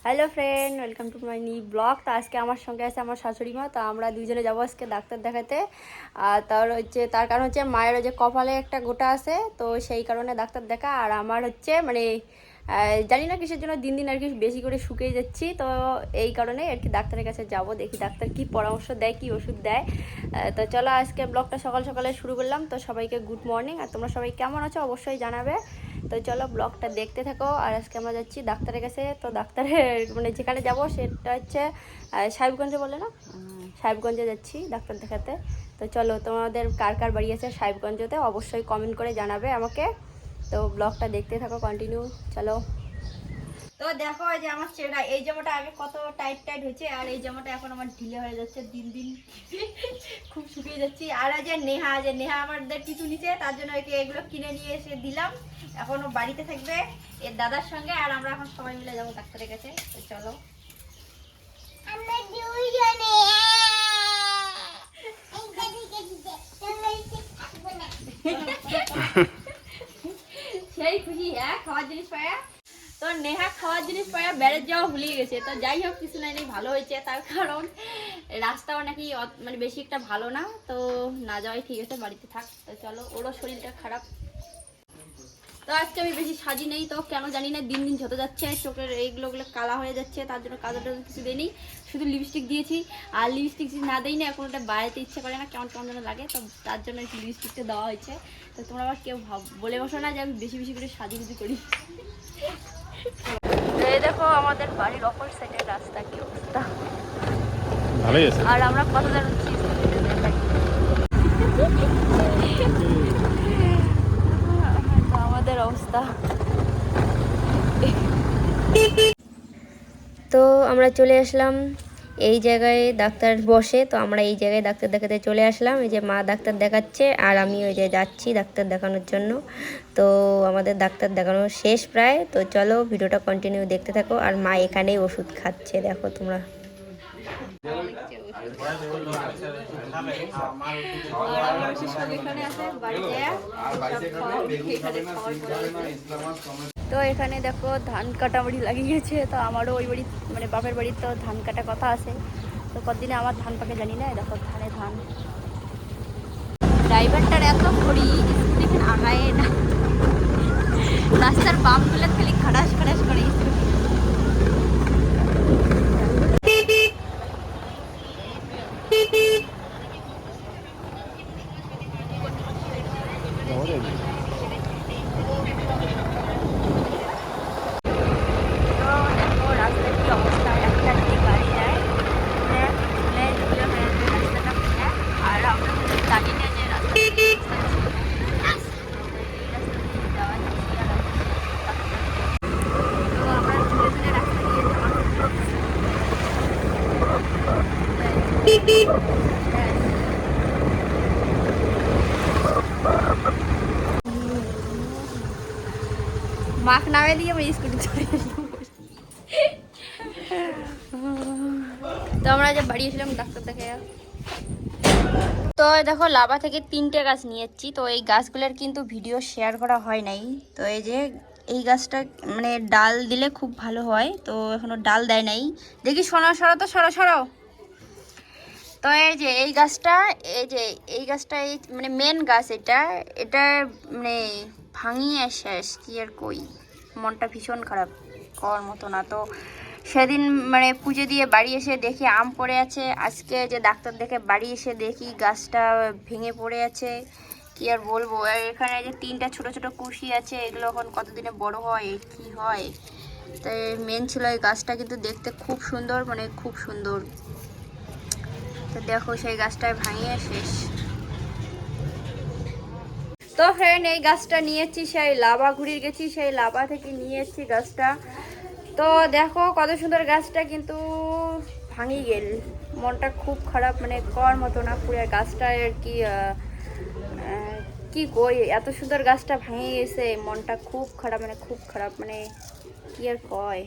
Hello friend, welcome to my new blog. তো আজকে আমার সঙ্গে আছে আমার শাশুড়ি মা। তো আমরা দুজনে যাবো আজকে ডাক্তার দেখাতে। আর তার কারণ হচ্ছে মায়ের যে কপালে একটা গোটা আছে, তো সেই কারণে ডাক্তার দেখা। আর আমার হচ্ছে জানি না কিসের জন্য দিন দিন আর কি বেশি করে শুকিয়ে যাচ্ছি। তো এই কারণে আর কি ডাক্তারের কাছে যাব, দেখি ডাক্তার কি পরামর্শ দেয়, কি ওষুধ দেয়। তো চলো আজকে ব্লগটা সকাল সকালে শুরু করলাম। তো সবাইকে গুড মর্নিং। আর তোমরা সবাই কেমন আছো অবশ্যই জানাবে। তো চলো ব্লগটা দেখতে থাকো। আর আজকে আমরা যাচ্ছি ডাক্তারের কাছে। তো ডাক্তারের যেখানে যাব সেটা হচ্ছে সাহেবগঞ্জে, বলে না, সাহেবগঞ্জে যাচ্ছি ডাক্তার দেখাতে। তো চলো, তোমাদের কার কার বাড়ি আছে সাহেবগঞ্জতে অবশ্যই কমেন্ট করে জানাবে আমাকে। তো ব্লগটা দেখতে থাকো কন্টিনিউ। চলো। তো দেখো, এই যে আমার চেহারা, এই জামাটা আগে কত টাইট টাইট হয়েছে, আর এই জামাটা এখন আমার ঢিলে হয়ে যাচ্ছে দিন দিন। খুব শুকিয়ে যাচ্ছি। আর যে নেহা আমাদের কিছু নিচে, তার জন্য এগুলো কিনে নিয়ে এসে দিলাম। এখনো বাড়িতে থাকবে এর দাদার সঙ্গে, আর আমরা এখন সবাই মিলে যাবো ডাক্তারের কাছে। তো চলো। সেই খুশি, হ্যাঁ, খাওয়ার জিনিস পায়া। তো নেহা খাওয়ার জিনিস পায়া বেড়ে যাওয়া ভুলিয়ে গেছে। তো যাই হোক, কিছু নাই, ভালো হয়েছে। তার কারণ রাস্তাও নাকি বেশি একটা ভালো না, তো না যাওয়াই ঠিক আছে, বাড়িতে থাক। তো চলো, ওরও শরীরটা খারাপ। তো আজকে আমি বেশি সাজি নেই, তো কেন জানি না দিন দিন যত যাচ্ছে চোখের এইগুলো কালা হয়ে যাচ্ছে। তার জন্য কাজল কিছু দিইনি, শুধু লিপস্টিক দিয়েছি। আর লিপস্টিক যদি না দিই না, এখন ওটা বাড়াতে ইচ্ছে করে না, কেমন কেমন যেন লাগে। তো তার জন্য একটু লিপস্টিকটা দেওয়া হয়েছে। তো তোমরা আবার কেউ বলে বসো না যে আমি বেশি বেশি করে সাজুগুজি করি। এই দেখো আমাদের বাড়ির অপর সাইডের রাস্তা, কি অবস্থা। ভালোই আছে। আর আমরা কত যাচ্ছি আমাদের অবস্থা। তো আমরা চলে আসলাম এই জায়গায়, ডাক্তার বসে। তো আমরা এই জায়গায় ডাক্তার দেখাতে চলে আসলাম। এই যে মা ডাক্তার দেখাচ্ছে, আর আমি ওই যে যাচ্ছি ডাক্তার দেখানোর জন্য। তো আমাদের ডাক্তার দেখানো শেষ প্রায়। তো চলো ভিডিওটা কন্টিনিউ দেখতে থাকো। আর মা এখানেই ওষুধ খাচ্ছে, দেখো তোমরা। তো এখানে দেখো ধান কাটা বাড়ি লাগিয়ে গেছে। তো আমারও ওই বাড়ি বাপের বাড়ির তো ধান কাটা কথা আছে। তো কতদিনে আমার ধান পাকে জানি না। দেখো ধানে ধান। ড্রাইভারটার এত ঘড়ি, স্কুটি আগায় না, রাস্তার বামগুলো খালি খাড়াস খাড়াস করে। মাখ নামে দিয়ে আমি স্কুটি চলে তো আমরা যে বাড়ি এসেছিলাম ডাক্তার দেখে। তো দেখো লাভা থেকে 3টে গাছ নিয়ে যাচ্ছি। তো এই গাছগুলোর কিন্তু ভিডিও শেয়ার করা হয় নাই। তো এই যে এই গাছটা ডাল দিলে খুব ভালো হয়, তো এখনো ডাল দেয় নাই। দেখি সরাও তো, সরাও। তো এই যে এই গাছটা, এই মেন গাছ, এটা ভাঙিয়ে শেষ। কি আর কই, মনটা ভীষণ খারাপ, কর মতো না। তো সেদিন পুজো দিয়ে বাড়ি এসে দেখি আম পড়ে আছে। আজকে যে ডাক্তার দেখে বাড়ি এসে দেখি গাছটা ভেঙে পড়ে আছে। কি আর বলবো। আর এখানে যে 3টা ছোট ছোট কুশি আছে, এগুলো এখন কতদিনে বড় হয় কি হয়। তো মেন ছিল এই গাছটা, কিন্তু দেখতে খুব সুন্দর, খুব সুন্দর। তো দেখো সেই গাছটায় ভাঙিয়ে শেষ। তো ফ্রেন্ড, এই গাছটা নিয়েছি সেই লাভা ঘুরিয়ে গেছি, সেই লাভা থেকে নিয়েছি গাছটা। তো দেখো কত সুন্দর গাছটা, কিন্তু ভাঙি গেল। মনটা খুব খারাপ, কর মতো না পুরো গাছটা আর কি। কি কই, এত সুন্দর গাছটা ভেঙে গেছে, মনটা খুব খারাপ, খুব খারাপ, কি আর কয়।